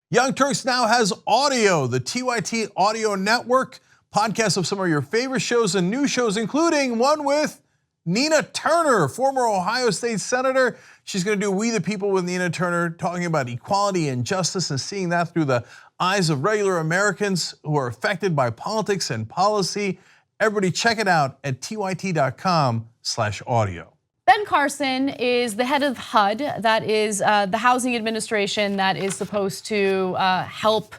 Young Turks now has audio, the TYT Audio Network, podcasts of some of your favorite shows and new shows, including one with Nina Turner, former Ohio State Senator. She's going to do We the People with Nina Turner, talking about equality and justice and seeing that through the eyes of regular Americans who are affected by politics and policy. Everybody check it out at tyt.com/audio. Ben Carson is the head of HUD, that is the housing administration that is supposed to help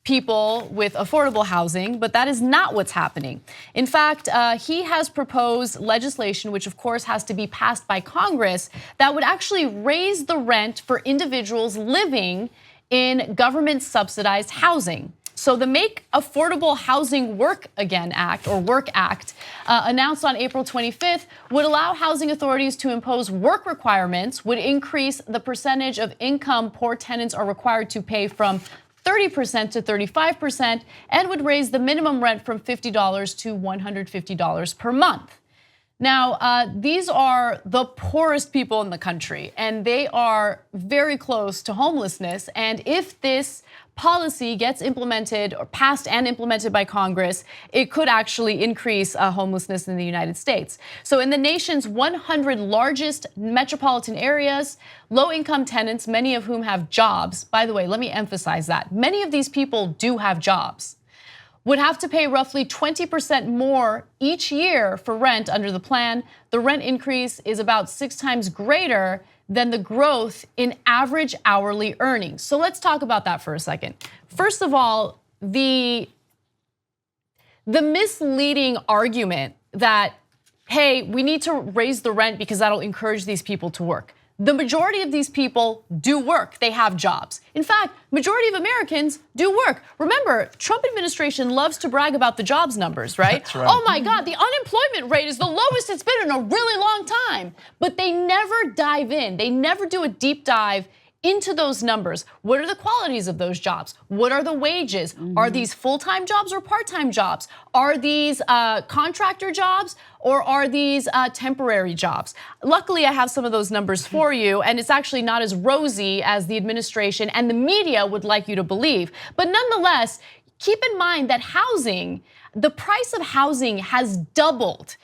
people with affordable housing, but that is not what's happening. In fact, he has proposed legislation, which of course has to be passed by Congress, that would actually raise the rent for individuals living in government subsidized housing. So the Make Affordable Housing Work Again Act, or Work Act, announced on April 25th, would allow housing authorities to impose work requirements, would increase the percentage of income poor tenants are required to pay from 30% to 35%, and would raise the minimum rent from $50 to $150 per month. Now, these are the poorest people in the country, and they are very close to homelessness. And if this policy gets implemented or passed and implemented by Congress, it could actually increase homelessness in the United States. So in the nation's 100 largest metropolitan areas, low-income tenants, many of whom have jobs, by the way, let me emphasize that, many of these people do have jobs, would have to pay roughly 20% more each year for rent under the plan. The rent increase is about 6 times greater than the growth in average hourly earnings. So let's talk about that for a second. First of all, the misleading argument that, hey, we need to raise the rent because that'll encourage these people to work. The majority of these people do work, they have jobs. In fact, majority of Americans do work. Remember, Trump administration loves to brag about the jobs numbers, right? That's right. Oh my God, the unemployment rate is the lowest it's been in a really long time. But they never dive in, they never do a deep dive into those numbers. What are the qualities of those jobs? What are the wages? Are these full-time jobs or part-time jobs? Are these contractor jobs or are these temporary jobs? Luckily, I have some of those numbers for you, and it's actually not as rosy as the administration and the media would like you to believe. But nonetheless, keep in mind that housing, the price of housing has doubled.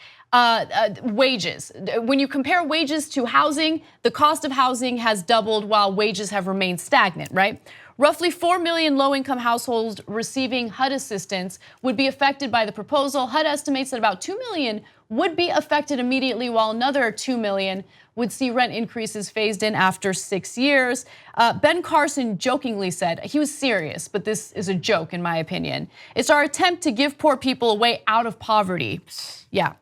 Wages. When you compare wages to housing, the cost of housing has doubled while wages have remained stagnant, right? Roughly 4 million low-income households receiving HUD assistance would be affected by the proposal. HUD estimates that about 2 million would be affected immediately, while another 2 million would see rent increases phased in after 6 years. Ben Carson jokingly said, he was serious, but this is a joke in my opinion. It's our attempt to give poor people a way out of poverty. Yeah,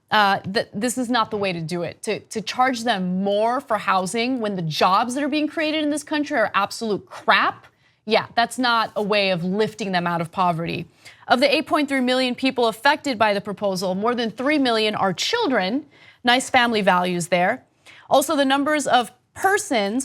this is not the way to do it. To charge them more for housing when the jobs that are being created in this country are absolute crap. Yeah, that's not a way of lifting them out of poverty. Of the 8.3 million people affected by the proposal, more than 3 million are children. Nice family values there. Also, the number of persons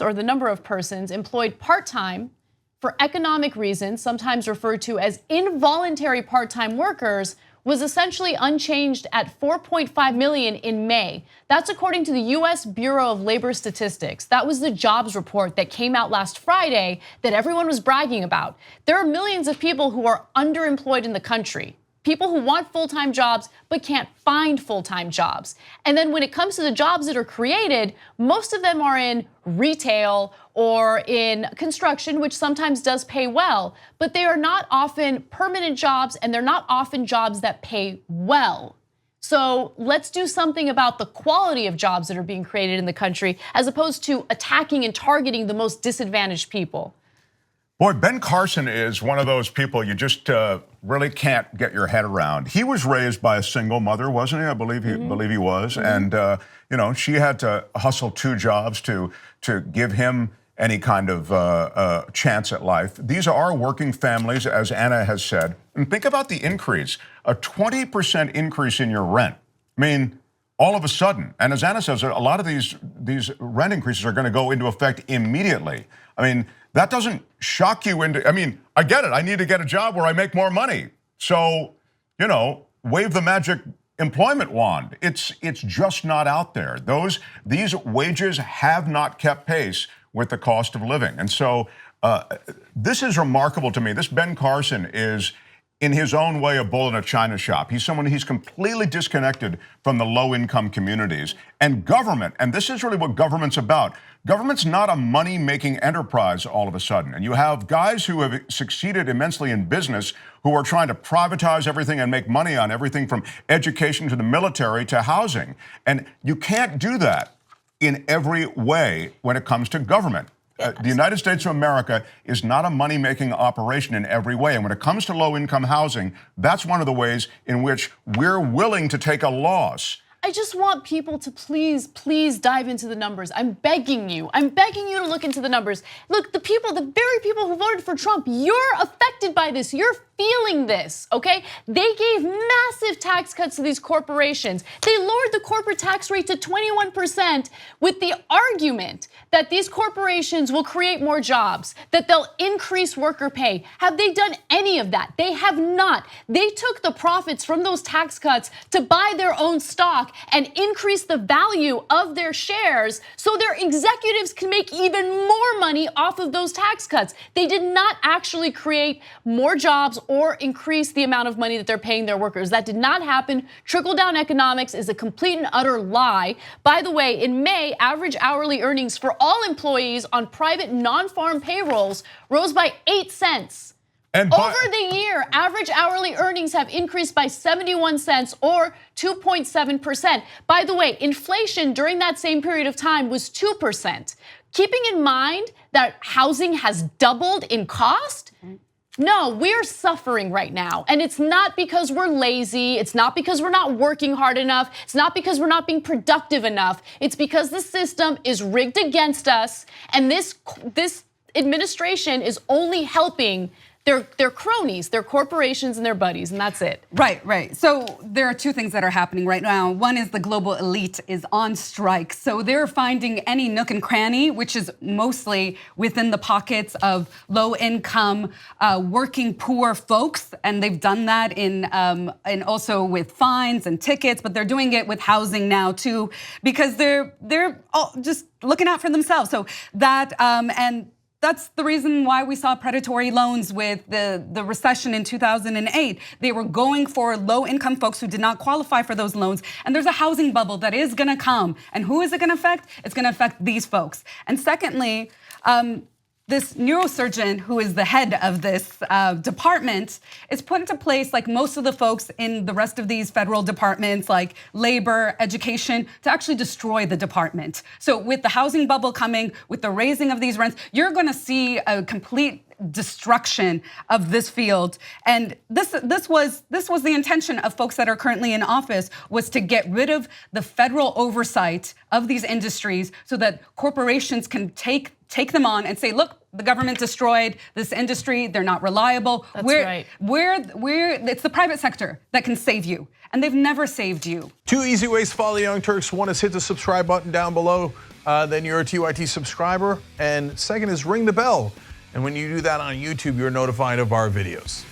employed part-time for economic reasons, sometimes referred to as involuntary part-time workers, was essentially unchanged at 4.5 million in May. That's according to the US Bureau of Labor Statistics. That was the jobs report that came out last Friday that everyone was bragging about. There are millions of people who are underemployed in the country. People who want full-time jobs but can't find full-time jobs. And then when it comes to the jobs that are created, most of them are in retail or in construction, which sometimes does pay well, but they are not often permanent jobs and they're not often jobs that pay well. So let's do something about the quality of jobs that are being created in the country as opposed to attacking and targeting the most disadvantaged people. Boy, Ben Carson is one of those people you just really can't get your head around. He was raised by a single mother, wasn't he? I believe he was, and you know, she had to hustle 2 jobs to give him any kind of chance at life. These are working families, as Anna has said. And think about the increase, a 20% increase in your rent. I mean, all of a sudden, and as Anna says, a lot of these rent increases are going to go into effect immediately. I mean, that doesn't shock you into, I mean, I get it. I need to get a job where I make more money. So, you know, wave the magic employment wand. It's just not out there. These wages have not kept pace with the cost of living. And so This is remarkable to me. This Ben Carson is, in his own way, a bull in a china shop. He's completely disconnected from the low-income communities. And government, and this is really what government's about. Government's not a money-making enterprise all of a sudden. And you have guys who have succeeded immensely in business who are trying to privatize everything and make money on everything from education to the military to housing. And you can't do that in every way when it comes to government. The United States of America is not a money-making operation in every way. And when it comes to low-income housing, that's one of the ways in which we're willing to take a loss. I just want people to please dive into the numbers. I'm begging you to look into the numbers. Look, the very people who voted for Trump, you're affected by this. You're feeling this, okay? They gave massive tax cuts to these corporations. They lowered the corporate tax rate to 21% with the argument that these corporations will create more jobs, that they'll increase worker pay. Have they done any of that? They have not. They took the profits from those tax cuts to buy their own stock and increase the value of their shares so their executives can make even more money off of those tax cuts. They did not actually create more jobs or increase the amount of money that they're paying their workers. That did not happen. Trickle-down economics is a complete and utter lie. By the way, in May, average hourly earnings for all employees on private non-farm payrolls rose by 8 cents. And over the year, average hourly earnings have increased by 71 cents or 2.7%. By the way, inflation during that same period of time was 2%. Keeping in mind that housing has doubled in cost, no, we're suffering right now. And it's not because we're lazy. It's not because we're not working hard enough. It's not because we're not being productive enough. It's because the system is rigged against us. And this administration is only helping their cronies, their corporations and their buddies, and that's it. Right. So there are two things that are happening right now. One is the global elite is on strike. So they're finding any nook and cranny, which is mostly within the pockets of low-income, working poor folks. And they've done that and also with fines and tickets, but they're doing it with housing now too, because they're all just looking out for themselves. So that, and that's the reason why we saw predatory loans with the recession in 2008. They were going for low-income folks who did not qualify for those loans. And there's a housing bubble that is gonna come. And who is it gonna affect? It's gonna affect these folks. And secondly, this neurosurgeon, who is the head of this department, is put into place, like most of the folks in the rest of these federal departments, like labor, education, to actually destroy the department. So with the housing bubble coming, with the raising of these rents, you're gonna see a complete destruction of this field. And this was the intention of folks that are currently in office, was to get rid of the federal oversight of these industries so that corporations can take them on and say, look, the government destroyed this industry, they're not reliable. That's right. It's the private sector that can save you, and they've never saved you. 2 easy ways to follow the Young Turks. One is hit the subscribe button down below, then you're a TYT subscriber. And second is ring the bell. And when you do that on YouTube, you're notified of our videos.